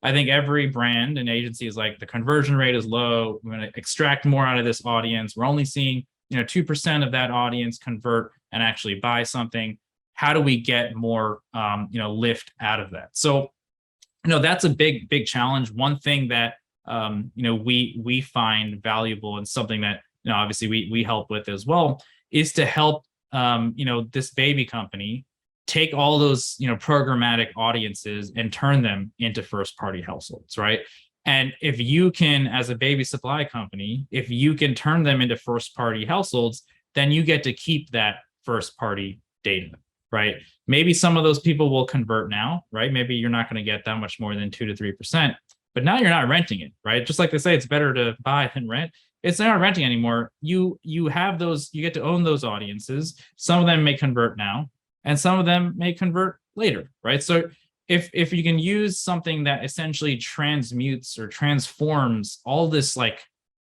I think every brand and agency is like, the conversion rate is low. We're going to extract more out of this audience. We're only seeing, 2% of that audience convert and actually buy something. How do we get more, lift out of that? So, that's a big challenge. One thing that, we find valuable, and something that, obviously we help with as well, is to help, this baby company take all those, programmatic audiences and turn them into first party households, right? And if you can, as a baby supply company, if you can turn them into first party households, then you get to keep that first party data, right? Maybe some of those people will convert now, right? Maybe you're not going to get that much more than 2 to 3%, but now you're not renting it, right? Just like they say, it's better to buy than rent. It's not renting anymore. You have those, you get to own those audiences. Some of them may convert now, and some of them may convert later, right? So if you can use something that essentially transmutes or transforms all this like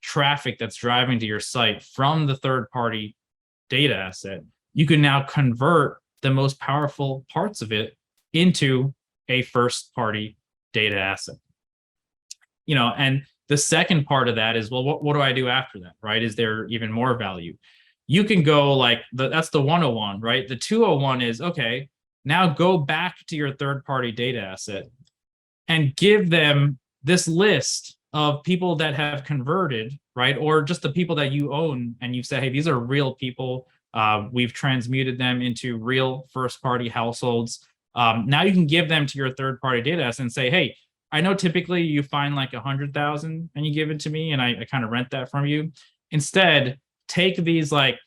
traffic that's driving to your site from the third party data asset, you can now convert the most powerful parts of it into a first party data asset. And the second part of that is, well, what do I do after that, right? Is there even more value? You can go like, that's the 101, right? The 201 is, okay, now go back to your third party data asset and give them this list of people that have converted, right? Or just the people that you own, and you say, hey, these are real people. We've transmuted them into real first party households. Now you can give them to your third party data asset and say, hey, I know typically you find like 100,000 and you give it to me, and I kind of rent that from you. Instead, take these like,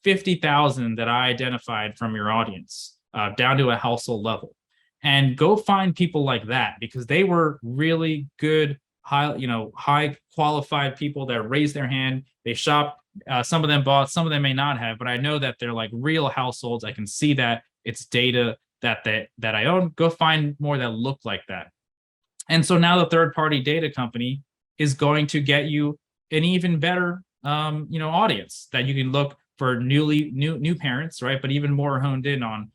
50,000 that I identified from your audience, down to a household level, and go find people like that, because they were really good, high qualified people that raised their hand. They shopped. Some of them bought, some of them may not have, but I know that they're like real households. I can see that it's data that I own. Go find more that look like that. And so now the third party data company is going to get you an even better, audience that you can look for new parents, right? But even more honed in on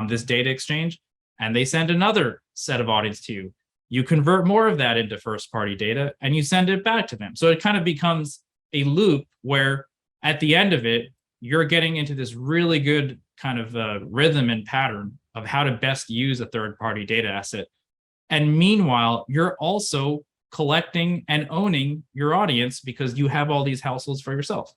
this data exchange, and they send another set of audience to you. You convert more of that into first party data and you send it back to them. So it kind of becomes a loop where at the end of it, you're getting into this really good kind of rhythm and pattern of how to best use a third party data asset. And meanwhile, you're also collecting and owning your audience because you have all these households for yourself.